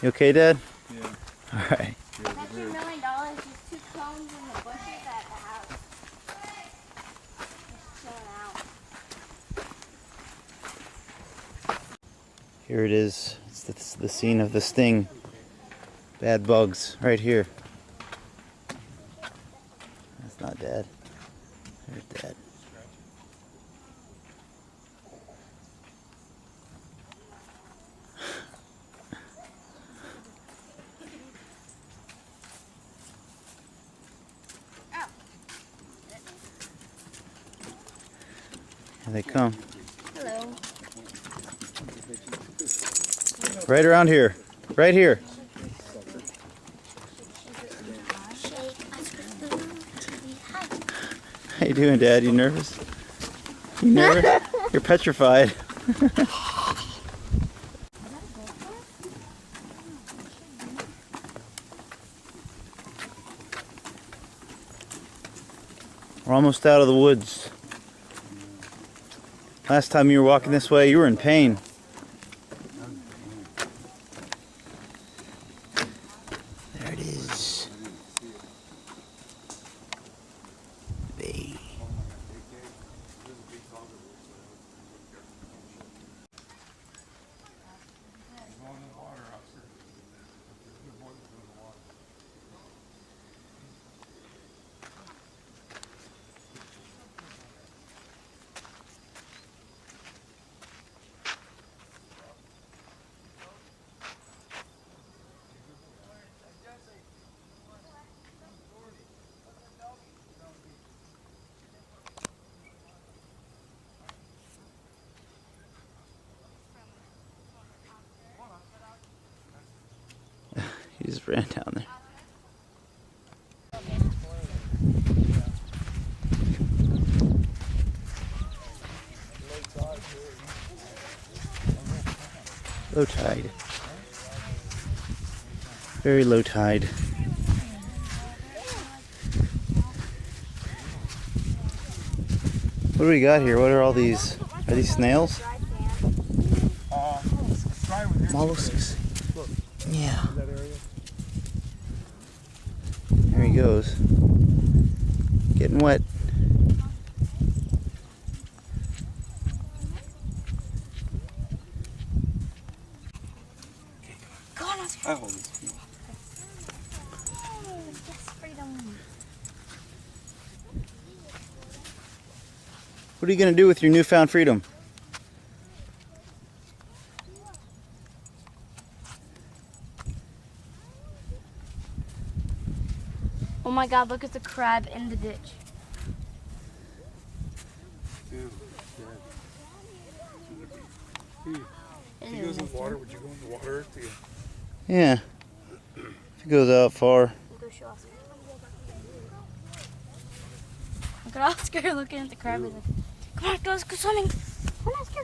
You okay, Dad? Yeah. All right. I bet you $1 million there's 2 cones in the bushes at the house. Just chilling out. Here it is. It's the scene of the sting. Bad bugs right here. That's not Dad. There's Dad. Here they come. Hello. Right around here. Right here. How you doing, Dad? You nervous? You nervous? You're petrified. We're almost out of the woods. Last time you were walking this way, you were in pain. There it is. Bay. He just ran down there. Low tide. Very low tide. What do we got here? What are all these? Are these snails? Mollusks. Yeah. There he goes. Getting wet. Go on, Oscar. Oh, Yes, freedom. What are you going to do with your newfound freedom? Oh my God, look at the crab in the ditch. If he goes in the water, would you go in the water? Yeah. If it goes out far. Go show Oscar. Look at Oscar looking at the crab. He's like, come on, let's go swimming. Come on, Oscar.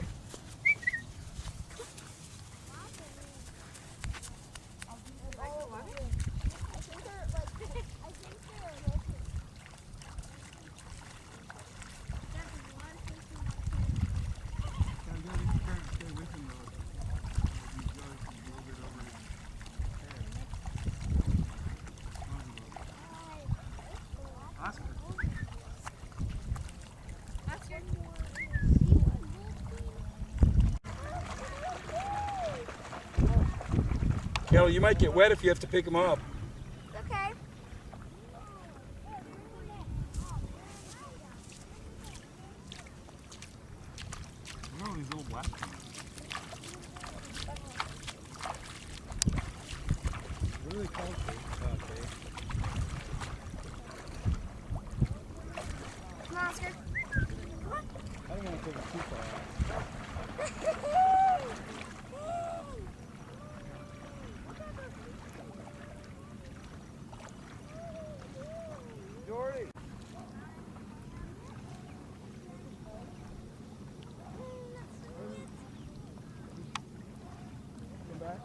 Kayla, you might get wet if you have to pick him up. Okay. Look at all these little black ones. What are they called? Come on, Oscar. I don't want to take it too far out. Jordy! Come back.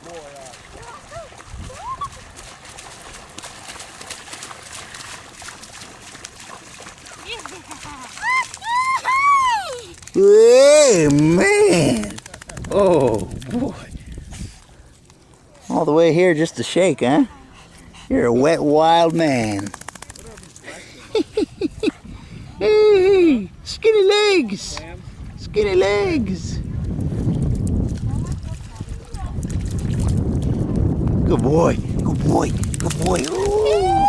boy. Hey, man! Oh, boy. All the way here just to shake, huh? You're a wet, wild man. Hey, skinny legs! Skinny legs! Good boy, good boy, good boy. Ooh.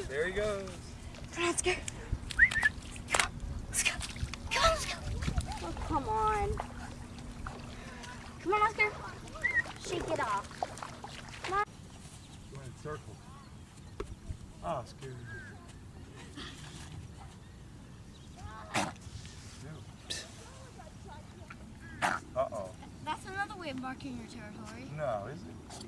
There he goes. Come on, let's go. Let's go. Come on, let's go. Oh, come on. Come on, Oscar. Shake it off. Come on. Go in circle. Oh, scared. Uh-oh. That's another way of marking your territory. No, is it?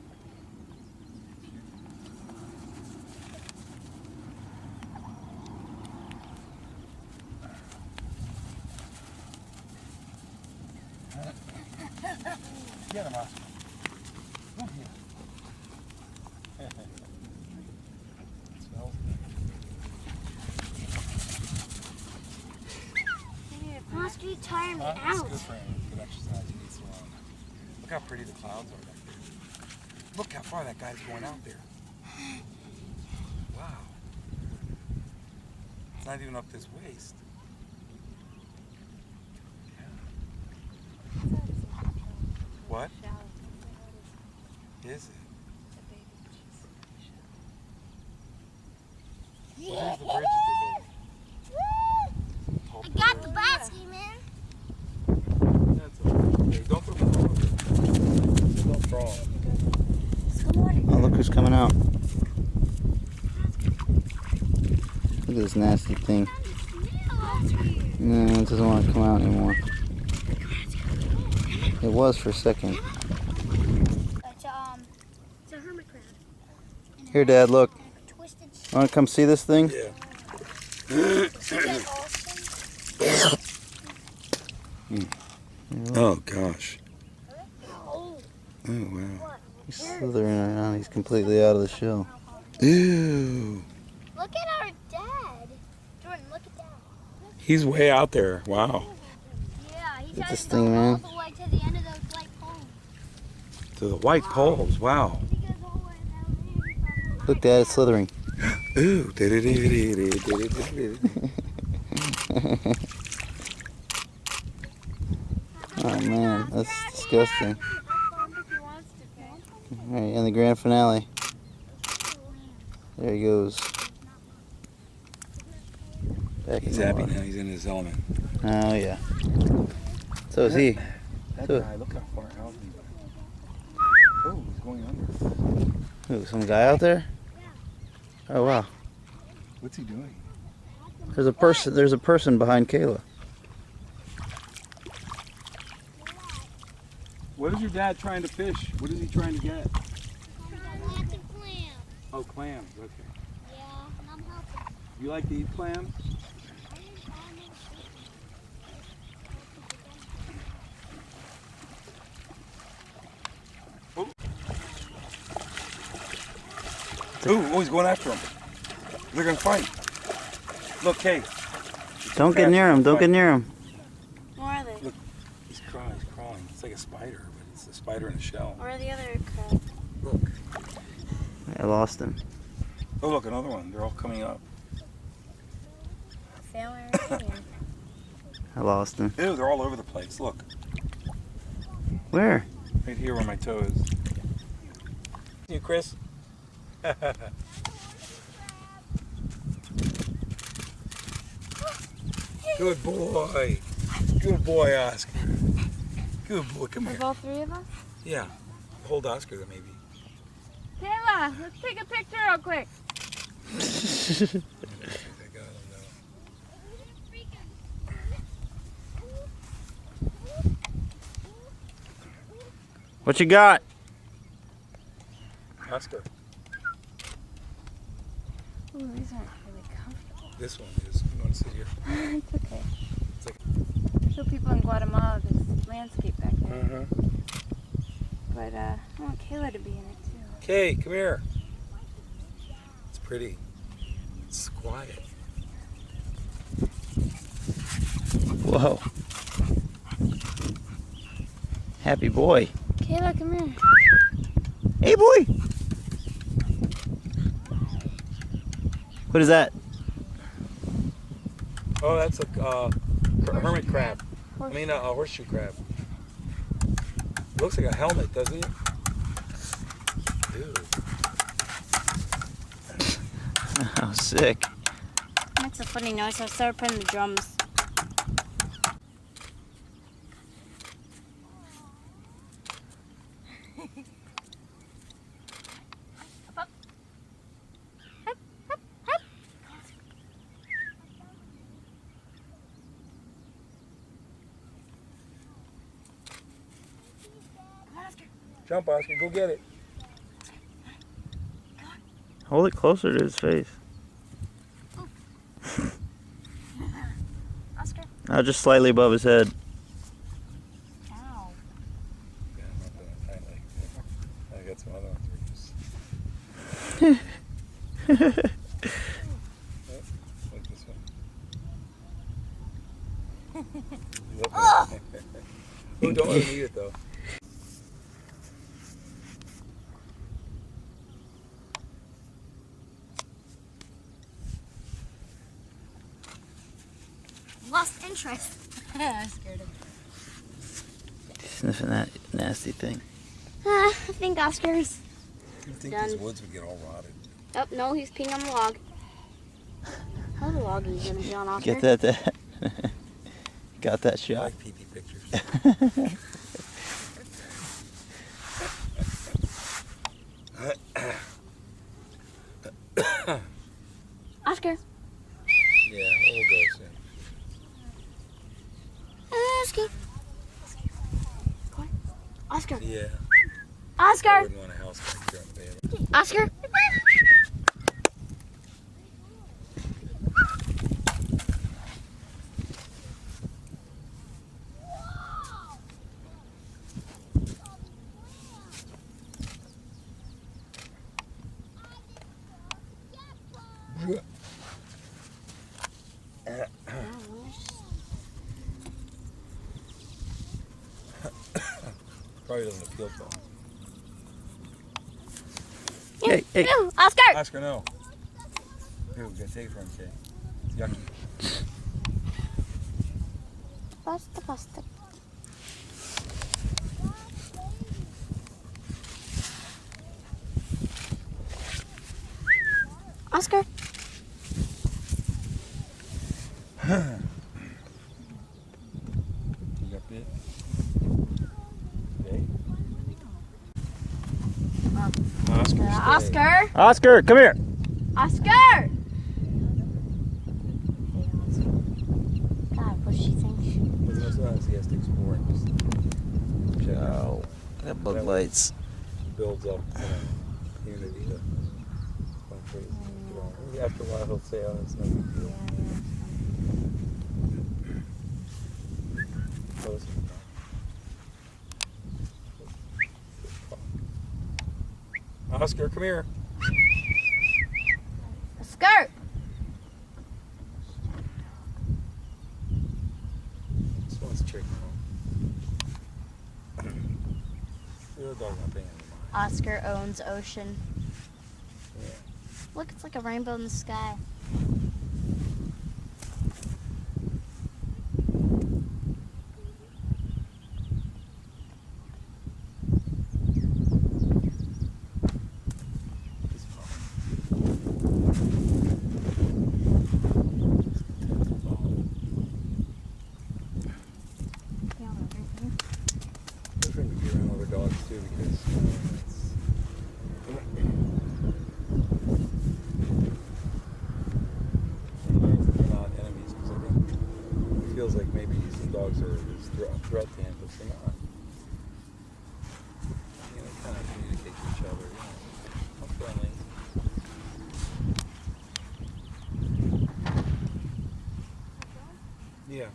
Get him, Oscar. Come here. Smells good. Oscar, you tire me It's out. good for him. It's good exercise. He needs to run. Look how pretty the clouds are back there. Look how far that guy's going out there. Wow. It's not even up this waist. What? Is it? Well, there's the bridge that I got the basket, man. That's okay. Don't put them on. Don't throw them. Oh, look who's coming out. Look at this nasty thing. No, it doesn't want to come out anymore. It was for a second. It's a hermit crab. Here, Dad, look. Twisted. Want to come see this thing? Yeah. Oh gosh. Oh wow. He's slithering around. He's completely out of the shell. Ew. Look at our dad. Jordan, look at that. He's way out there. Wow. Yeah, he Look at tries this to thing, go all man. the way to the end of those white poles. To the white poles. Wow. He goes all the way down there. Look, Dad, it's slithering. Ooh. Oh, man, that's disgusting. All right, and the grand finale. There he goes. Back He's in the happy water. now. He's in his element. Oh, yeah. So is he. That So- guy, look how far out he went. Oh, he's going under. Ooh, some guy out there? Oh, wow. What's he doing? There's a person. There's a person behind Kayla. What is your dad trying to fish? What is he trying to get? Lots of clams. Oh, clams. Okay. Yeah, and I'm helping. You like to eat clams? Ooh, he's going after him. They're gonna fight. Look, Kay. Don't get near him. Don't get near him. Where are they? He's crawling. It's like a spider, but it's a spider in a shell. Where are the other crabs? Look. I lost him. Oh, look, another one. They're all coming up. Family reunion. I lost him. Ew, they're all over the place. Look. Where? Right here where my toe is. You, Chris? Good boy. Good boy, Oscar. Good boy. Come here. Of all three of us? Yeah. Hold Oscar then maybe. Kayla, let's take a picture real quick. What you got? Oscar. Ooh, these aren't really comfortable. This one is. You want to sit here? It's okay. It's like- Show people in Guatemala this landscape back there. but I want Kayla to be in it too. Kay, come here. It's pretty. It's quiet. Whoa. Happy boy. Kayla, come here. Hey, boy. What is that? Oh, that's a hermit crab. I mean, a horseshoe crab. It looks like a helmet, doesn't it? Dude. Oh, sick. That's a funny noise. I started playing the drums. Jump, Oscar. Go get it. Hold it closer to his face. Oscar. Now just slightly above his head. Ow. Yeah, not that I got some other ones. Like this one. Oh, don't let him eat it though. Lost interest. I scared him. Sniffing that nasty thing. I think Oscar's. You'd think Done. these woods would get all rotted. Oh, no, he's peeing on the log. How the log are you going to be on, Oscar? Get that. Got that I shot. like pee-pee pictures. Oscar. Yeah, we'll go soon. Oscar. Oscar. Yeah. I Oscar. wouldn't want a house back here on the bay. Oscar. Probably doesn't appeal to him. Hey. Ew, Oscar. Oscar, no. Here, we're gonna take it from him, Kay. It's yucky. Pasta. Oscar. You got bit? Okay. Oscar. Oscar. Oscar, come here. Oscar. God, what does she think? That's what he has to explore and just check out. Oh, that bug bites. Builds up unity to find ways to get on. After a while, he'll say, "Oh, it's no big deal." Close. Oscar, come here. Oscar. This one's chicken. The other dog not paying any mind. Oscar owns ocean. Yeah. Look, it's like a rainbow in the sky. He's fine. Good for him to be around other dogs too, because they're not enemies. Because I think it feels like maybe some dogs are a threat to him, but they're not. You know, they kind of communicate to each other. You know, how friendly. Yeah.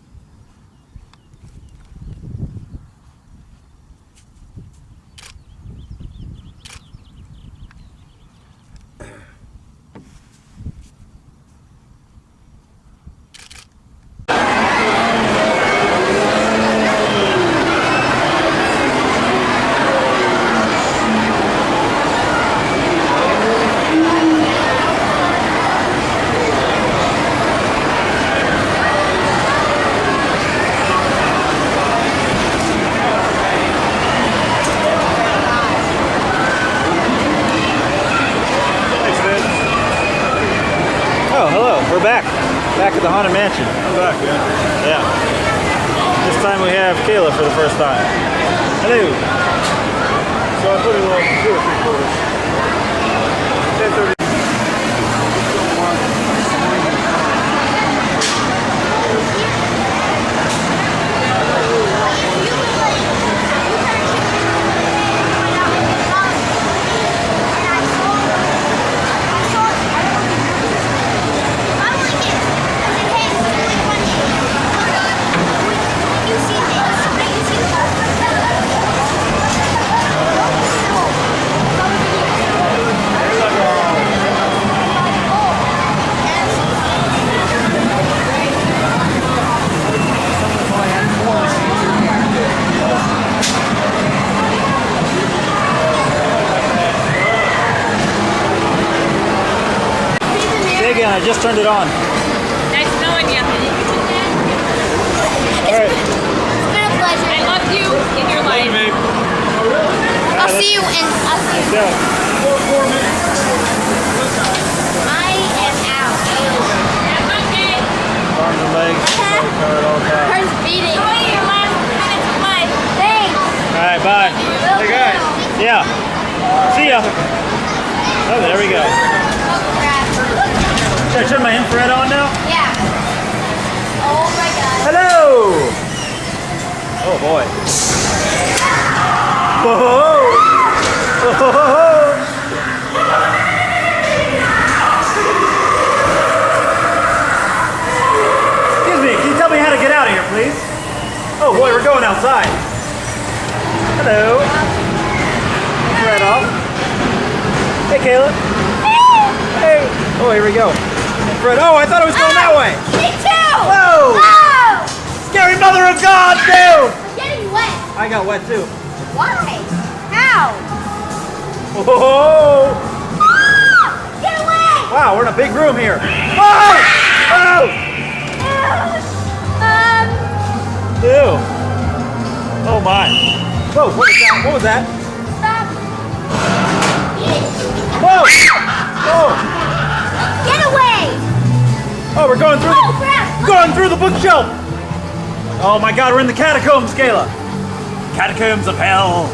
Back at the Haunted Mansion. I'm back, man. Yeah. This time we have Kayla for the first time. Hello. So I put it on 2 or 3 quarters. 10:30. I just turned it on. Nice knowing you. All right. It's been a pleasure. I love you in your life. Babe. I'll see you in. Go. 4 minutes. I am out. That's okay. Arms and legs. Covered all the time. Hers beating. Enjoy your last minutes of life. Thanks. All right, bye. Hey guys. Yeah. See ya. Oh, there we go. Oh crap. Should I turn my infrared on now? Yeah. Oh my god. Hello. Oh boy. Whoa. Whoa. Excuse me, can you tell me how to get out of here, please? Oh boy, we're going outside. Hello. Infrared off. Hey, Kayla. Hey. Oh, here we go. Infrared. Oh, I thought it was going that way. Me too. Whoa. Oh. Scary mother of God, dude. I'm getting wet. I got wet too. Why? How? Whoa. Ah! Get away. Wow, we're in a big room here. Oh! Oh! Ew. Oh my. Whoa, what was that? What was that? Stop. Whoa! Oh! Get away. Oh, we're going through Oh crap. going through the bookshelf. Oh my God, we're in the catacombs, Kayla. Catacombs of hell.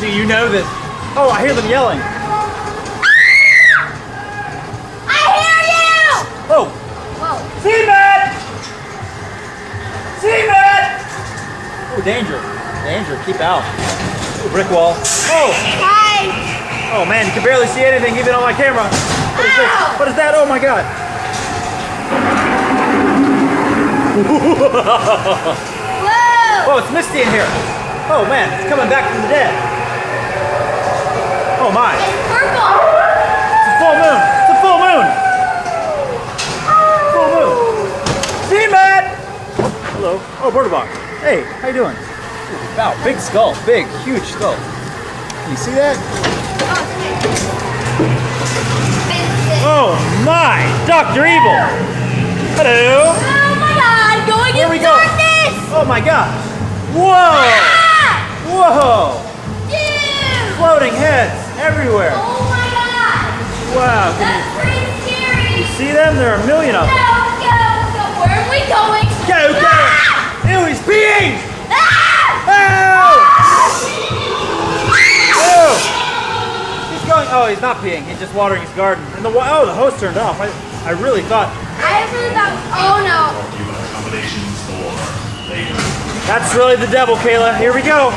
Do you know this? Oh, I hear them yelling. I hear you. Oh, Whoa. Seaman! Seaman! Oh, danger. Danger, keep out. Ooh, brick wall. Oh! Hi. Oh man, you can barely see anything even on my camera. What is this? Ow! What is that? Oh my God. Whoa. Oh, it's misty in here. Oh man, it's coming back from the dead. Oh my. It's purple. It's a full moon. It's a full moon. Full moon. Seaman! Oh, hello. Oh, border box. Hey, how you doing? Ooh, wow, big skull. Big, huge skull. Can you see that? Oh my! Dr. Evil! Hello! Oh my god, going Here we in go. darkness! Oh my God! Whoa! Ah! Whoa! Dude! Floating heads everywhere! Oh my god! Wow! Can That's pretty scary! you see them? There are a million of them. Let's go! Where are we going? Go, go! Ah! Ew, he's peeing! Ah! Ew! He's going. Oh, he's not peeing. He's just watering his garden. And the hose turned off. I really thought. I really thought, oh no. That's really the devil, Kayla. Here we go.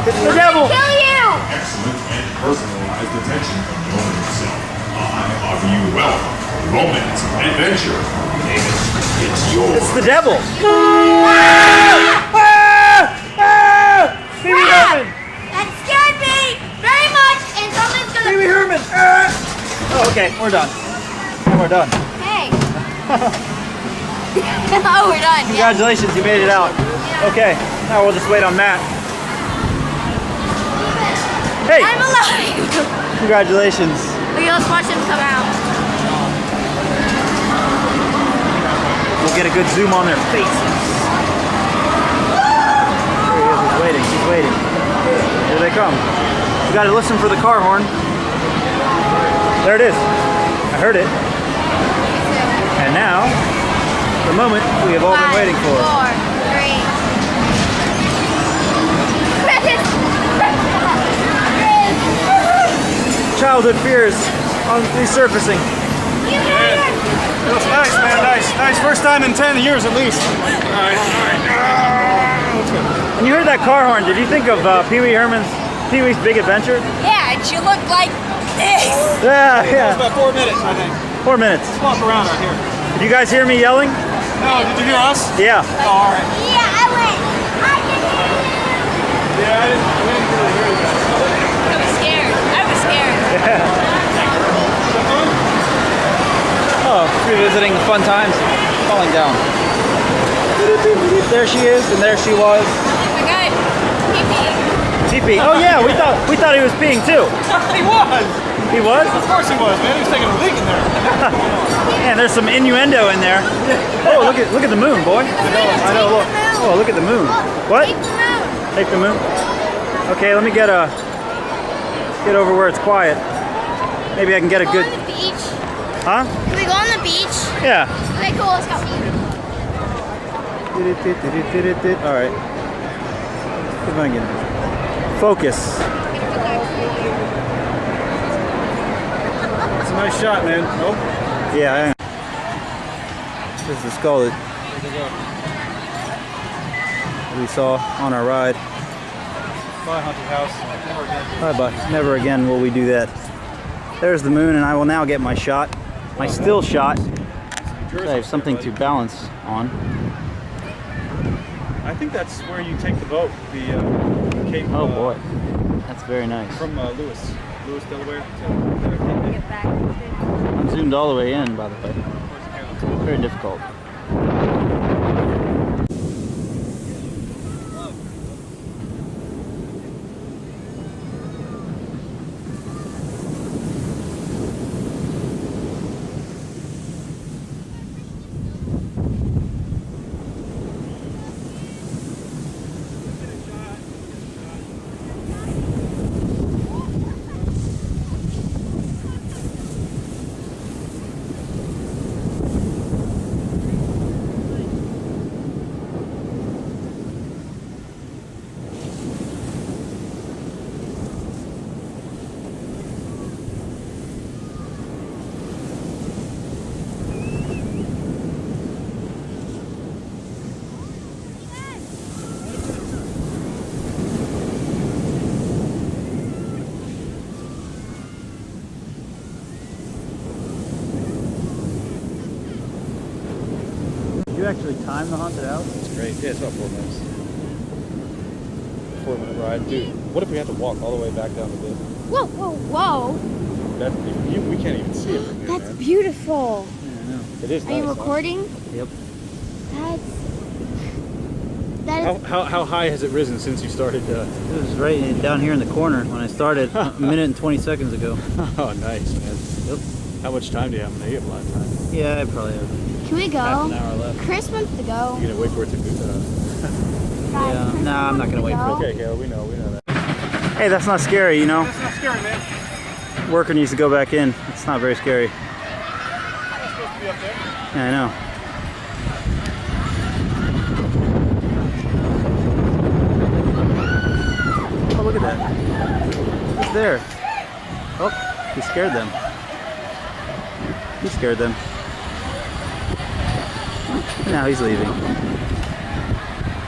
It's the devil. Kill you! Excellent and personalized attention from the owner himself. I offer you wealth, romance, adventure. Name it. It's yours. It's the devil. Pee Wee Herman. That scared me very much, and something's Pee gonna. Wee Herman. Oh, okay. We're done. We're done. Hey. Oh, we're done. Yeah. Congratulations, you made it out. Okay. Now we'll just wait on Matt. Hey. I'm alive. Congratulations. Okay, let's watch him come out. We'll get a good zoom on their faces. There he is. He's waiting. He's waiting. Here they come. You got to listen for the car horn. There it is. I heard it. And now, the moment we have all been waiting for. 4, 3. Childhood fears on resurfacing. It was nice, man. Nice. First time in 10 years at least. All right. When you heard that car horn, did you think of Pee-wee's Big Adventure? Yeah, and she looked like this. Yeah, It was yeah. about 4 minutes, I think. 4 minutes. Let's walk around out here. Did you guys hear me yelling? No, did you hear us? Yeah. Oh, all right. Yeah, I went. I did it. Yeah, we didn't really hear you guys. I was scared. Oh, revisiting the fun times. Falling down. There she is, and there she was. Oh my God. Pee-pee. Oh yeah, we thought he was peeing too. He was. He was? Of course he was, man. He was taking a leak in there. Man, there's some innuendo in there. Oh, look at the moon, boy. I know. Look. Oh, look at the moon. What? Take the moon. Take the moon. Okay, let me get over where it's quiet. Maybe I can get a Go good. on the beach. Huh? Can we go on the beach? Yeah. Okay, cool. Let's go. All right. See if I can focus. It's a nice shot, man. Nope. Yeah. This is the skull that we saw on our ride. Bye, haunted house. Never again. Bye-bye. Never again will we do that. There's the moon, and I will now get my shot, my still shot. So I have something to balance on. I think that's where you take the boat. The Cape. Oh boy, that's very nice. From Lewis, Delaware. Get back. I'm zoomed all the way in, by the way. Very difficult. Did you actually time the haunted house? It's great. Yeah, it's about 4 minutes. 4-minute ride, dude. What if we had to walk all the way back down the bit? Whoa, whoa, whoa. We can't even see it from here, That's man. beautiful. Yeah, I know. It is Are nice. you recording? Yep. That is. How high has it risen since you started? It was right down here in the corner when I started a minute and 20 seconds ago. Oh, nice, man. Yep. How much time do you have? You have a lot of time. Yeah, I probably have Can we go? half an hour left. Chris wants to go. You gonna wait for it to Guys, Yeah, Chris nah, I'm not gonna wants wait to for go. Okay, Kayla, we know that. Hey, that's not scary, you know. That's not scary, man. Worker needs to go back in. It's not very scary. It's supposed to be up there. Yeah, I know. Oh, look at that. He's there. Oh, he scared them. He scared them. Now he's leaving.